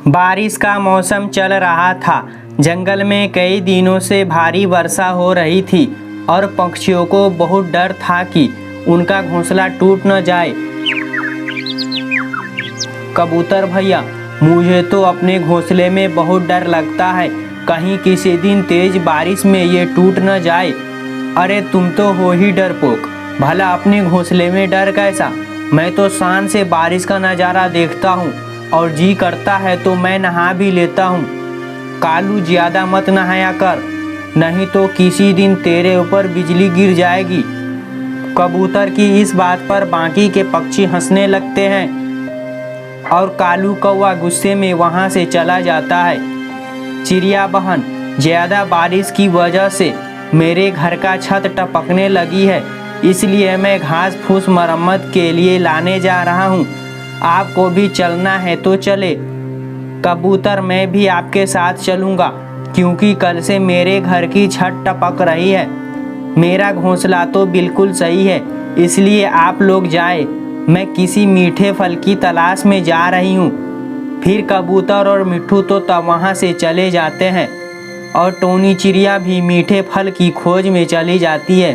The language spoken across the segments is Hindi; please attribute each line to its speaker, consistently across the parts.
Speaker 1: बारिश का मौसम चल रहा था। जंगल में कई दिनों से भारी वर्षा हो रही थी और पक्षियों को बहुत डर था कि उनका घोंसला टूट न जाए। कबूतर भैया, मुझे तो अपने घोंसले में बहुत डर लगता है, कहीं किसी दिन तेज बारिश में ये टूट न जाए। अरे तुम तो हो ही डरपोक, भला अपने घोंसले में डर कैसा? मैं तो शान से बारिश का नज़ारा देखता हूँ और जी करता है तो मैं नहा भी लेता हूँ। कालू, ज़्यादा मत नहाया कर, नहीं तो किसी दिन तेरे ऊपर बिजली गिर जाएगी। कबूतर की इस बात पर बाकी के पक्षी हंसने लगते हैं और कालू कौवा गुस्से में वहाँ से चला जाता है। चिड़िया बहन, ज़्यादा बारिश की वजह से मेरे घर का छत टपकने लगी है, इसलिए मैं घास फूस मरम्मत के लिए लाने जा रहा हूँ। आपको भी चलना है तो चले। कबूतर, मैं भी आपके साथ चलूँगा, क्योंकि कल से मेरे घर की छत टपक रही है। मेरा घोंसला तो बिल्कुल सही है, इसलिए आप लोग जाए, मैं किसी मीठे फल की तलाश में जा रही हूँ। फिर कबूतर और मिट्ठू तो तब वहाँ से चले जाते हैं और टोनी चिड़िया भी मीठे फल की खोज में चली जाती है।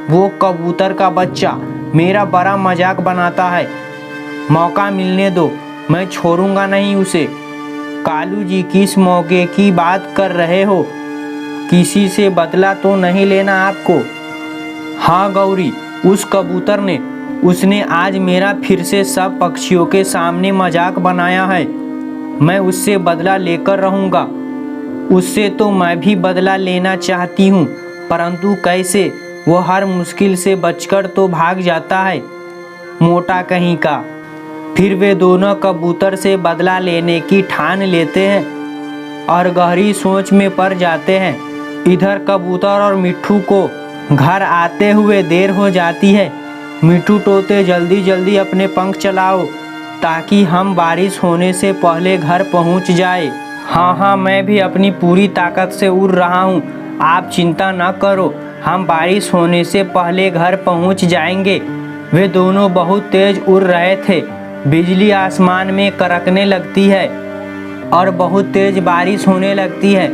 Speaker 1: वो कबूतर का बच्चा मेरा बड़ा मजाक बनाता है, मौका मिलने दो, मैं छोड़ूंगा नहीं उसे। कालू जी, किस मौके की बात कर रहे हो? किसी से बदला तो नहीं लेना आपको? हाँ गौरी, उस कबूतर ने, उसने आज मेरा फिर से सब पक्षियों के सामने मजाक बनाया है। मैं उससे बदला लेकर रहूँगा। उससे तो मैं भी बदला लेना चाहती हूँ, परंतु कैसे? वो हर मुश्किल से बचकर तो भाग जाता है, मोटा कहीं का। फिर वे दोनों कबूतर से बदला लेने की ठान लेते हैं और गहरी सोच में पड़ जाते हैं। इधर कबूतर और मिट्ठू को घर आते हुए देर हो जाती है। मिट्ठू तोते, जल्दी जल्दी अपने पंख चलाओ ताकि हम बारिश होने से पहले घर पहुंच जाए। हाँ, मैं भी अपनी पूरी ताकत से उड़ रहा हूँ, आप चिंता न करो, हम बारिश होने से पहले घर पहुंच जाएंगे। वे दोनों बहुत तेज उड़ रहे थे। बिजली आसमान में कड़कने लगती है और बहुत तेज बारिश होने लगती है।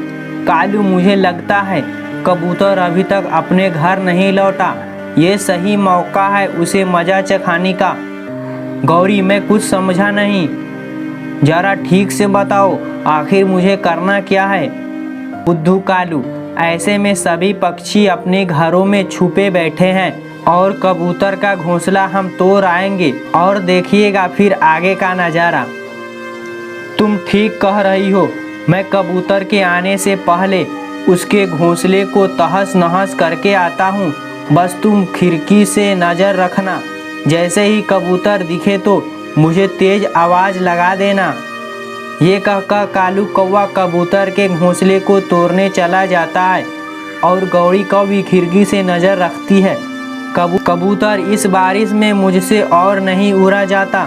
Speaker 1: कालू, मुझे लगता है कबूतर अभी तक अपने घर नहीं लौटा, ये सही मौका है उसे मज़ा चखाने का। गौरी, मैं कुछ समझा नहीं, ज़रा ठीक से बताओ, आखिर मुझे करना क्या है? बुद्धू कालू, ऐसे में सभी पक्षी अपने घरों में छुपे बैठे हैं और कबूतर का घोंसला हम तोड़ आएंगे और देखिएगा फिर आगे का नज़ारा। तुम ठीक कह रही हो, मैं कबूतर के आने से पहले उसके घोंसले को तहस नहस करके आता हूँ। बस तुम खिड़की से नज़र रखना, जैसे ही कबूतर दिखे तो मुझे तेज आवाज़ लगा देना। ये कहकर कालू कौवा कबूतर के घोंसले को तोड़ने चला जाता है और गौरी कौवी खिड़की से नज़र रखती है। कबूतर, इस बारिश में मुझसे और नहीं उड़ा जाता।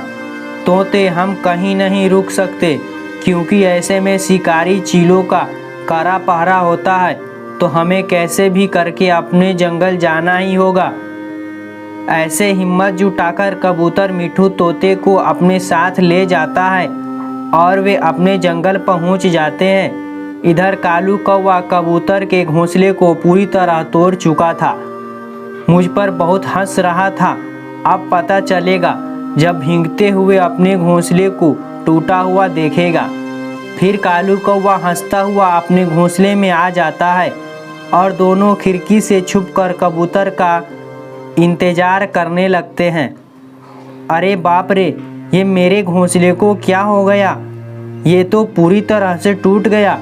Speaker 1: तोते, हम कहीं नहीं रुक सकते, क्योंकि ऐसे में शिकारी चीलों का कड़ा पहरा होता है, तो हमें कैसे भी करके अपने जंगल जाना ही होगा। ऐसे हिम्मत जुटाकर कबूतर मिट्ठू तोते को अपने साथ ले जाता है और वे अपने जंगल पहुंच जाते हैं। इधर कालू कौवा कबूतर के घोंसले को पूरी तरह तोड़ चुका था। मुझ पर बहुत हंस रहा था। अब पता चलेगा जब भीगते हुए अपने घोंसले को टूटा हुआ देखेगा। फिर कालू कौवा हंसता हुआ अपने घोंसले में आ जाता है और दोनों खिड़की से छुपकर कबूतर का इंतज़ार करने लगते हैं। अरे बाप रे, ये मेरे घोंसले को क्या हो गया? ये तो पूरी तरह से टूट गया,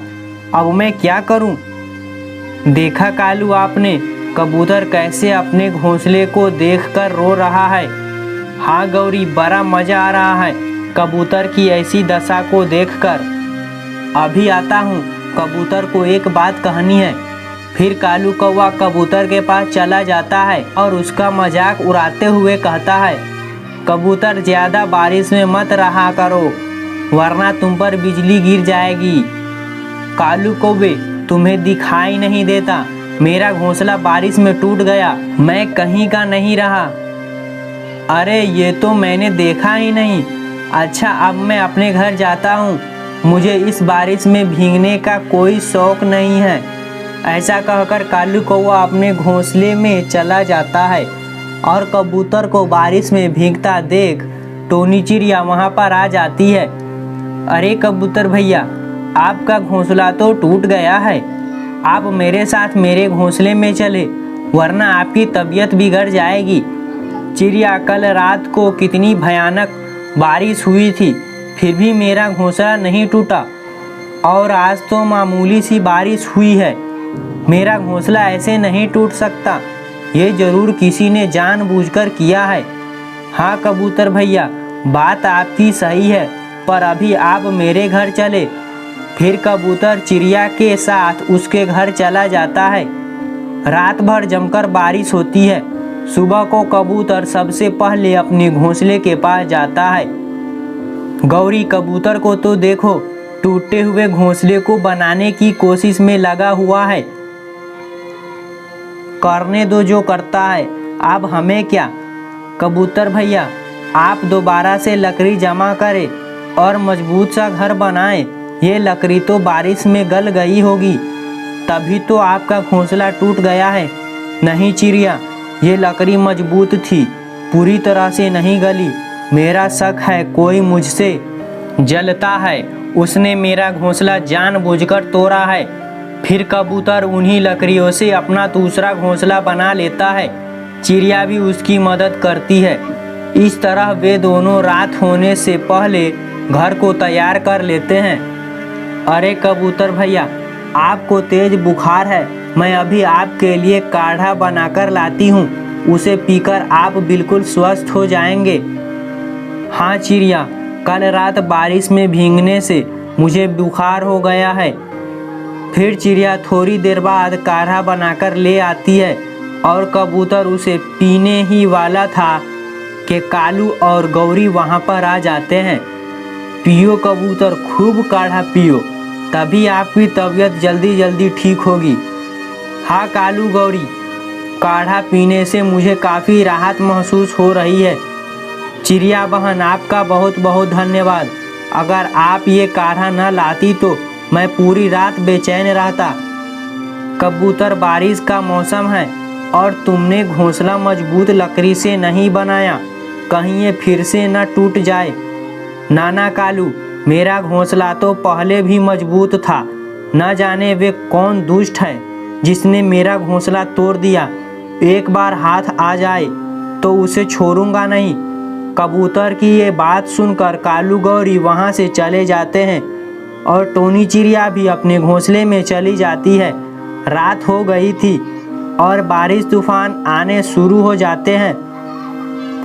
Speaker 1: अब मैं क्या करूं? देखा कालू आपने, कबूतर कैसे अपने घोंसले को देखकर रो रहा है। हाँ गौरी, बड़ा मज़ा आ रहा है कबूतर की ऐसी दशा को देखकर। अभी आता हूँ, कबूतर को एक बात कहनी है। फिर कालू कौवा कबूतर के पास चला जाता है और उसका मजाक उड़ाते हुए कहता है, कबूतर, ज़्यादा बारिश में मत रहा करो, वरना तुम पर बिजली गिर जाएगी। कालू कौवे, तुम्हें दिखाई नहीं देता, मेरा घोंसला बारिश में टूट गया, मैं कहीं का नहीं रहा। अरे ये तो मैंने देखा ही नहीं। अच्छा, अब मैं अपने घर जाता हूँ, मुझे इस बारिश में भीगने का कोई शौक नहीं है। ऐसा कहकर कालू कौवा अपने घोंसले में चला जाता है और कबूतर को बारिश में भीगता देख टोनी चिड़िया वहाँ पर आ जाती है। अरे कबूतर भैया, आपका घोंसला तो टूट गया है। आप मेरे साथ मेरे घोंसले में चले, वरना आपकी तबीयत बिगड़ जाएगी। चिड़िया, कल रात को कितनी भयानक बारिश हुई थी, फिर भी मेरा घोंसला नहीं टूटा, और आज तो मामूली सी बारिश हुई है। मेरा घोंसला ऐसे नहीं टूट सकता, ये जरूर किसी ने जानबूझकर किया है। हाँ कबूतर भैया, बात आपकी सही है, पर अभी आप मेरे घर चले। फिर कबूतर चिड़िया के साथ उसके घर चला जाता है। रात भर जमकर बारिश होती है। सुबह को कबूतर सबसे पहले अपने घोंसले के पास जाता है। गौरी, कबूतर को तो देखो, टूटे हुए घोंसले को बनाने की कोशिश में लगा हुआ है। करने दो जो करता है, अब हमें क्या। कबूतर भैया, आप दोबारा से लकड़ी जमा करें और मजबूत सा घर बनाएं। ये लकड़ी तो बारिश में गल गई होगी, तभी तो आपका घोंसला टूट गया है। नहीं चिड़िया, ये लकड़ी मजबूत थी, पूरी तरह से नहीं गली। मेरा शक है कोई मुझसे जलता है, उसने मेरा घोंसला जानबूझकर तोड़ा है। फिर कबूतर उन्हीं लकड़ियों से अपना दूसरा घोंसला बना लेता है। चिड़िया भी उसकी मदद करती है। इस तरह वे दोनों रात होने से पहले घर को तैयार कर लेते हैं। अरे कबूतर भैया, आपको तेज बुखार है, मैं अभी आपके लिए काढ़ा बनाकर लाती हूँ, उसे पीकर आप बिल्कुल स्वस्थ हो जाएंगे। हाँ चिड़िया, कल रात बारिश में भीगने से मुझे बुखार हो गया है। फिर चिड़िया थोड़ी देर बाद काढ़ा बनाकर ले आती है और कबूतर उसे पीने ही वाला था कि कालू और गौरी वहाँ पर आ जाते हैं। पियो कबूतर, खूब काढ़ा पियो, तभी आपकी तबीयत जल्दी जल्दी ठीक होगी। हाँ कालू गौरी, काढ़ा पीने से मुझे काफ़ी राहत महसूस हो रही है। चिड़िया बहन, आपका बहुत बहुत धन्यवाद। अगर आप ये काढ़ा न लाती तो मैं पूरी रात बेचैन रहता। कबूतर, बारिश का मौसम है और तुमने घोंसला मजबूत लकड़ी से नहीं बनाया, कहीं ये फिर से न टूट जाए। नाना कालू, मेरा घोंसला तो पहले भी मजबूत था, न जाने वे कौन दुष्ट है जिसने मेरा घोंसला तोड़ दिया। एक बार हाथ आ जाए तो उसे छोड़ूंगा नहीं। कबूतर की ये बात सुनकर कालू गौरी वहाँ से चले जाते हैं और टोनी चिड़िया भी अपने घोंसले में चली जाती है। रात हो गई थी और बारिश तूफान आने शुरू हो जाते हैं।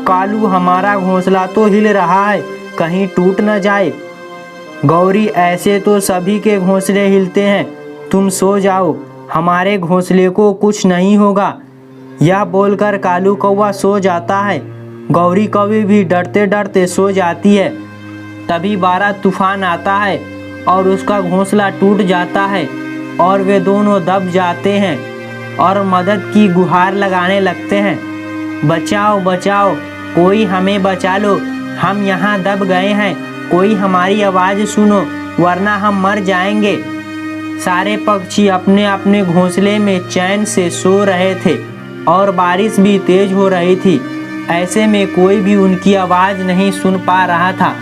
Speaker 1: कालू, हमारा घोंसला तो हिल रहा है, कहीं टूट न जाए। गौरी, ऐसे तो सभी के घोंसले हिलते हैं, तुम सो जाओ, हमारे घोंसले को कुछ नहीं होगा। यह बोलकर कालू कौवा सो जाता है। गौरी कौवी भी डरते डरते सो जाती है। तभी बड़ा तूफान आता है और उसका घोंसला टूट जाता है और वे दोनों दब जाते हैं और मदद की गुहार लगाने लगते हैं। बचाओ बचाओ, कोई हमें बचा लो, हम यहाँ दब गए हैं, कोई हमारी आवाज़ सुनो वरना हम मर जाएंगे। सारे पक्षी अपने अपने घोंसले में चैन से सो रहे थे और बारिश भी तेज हो रही थी। ऐसे में कोई भी उनकी आवाज़ नहीं सुन पा रहा था।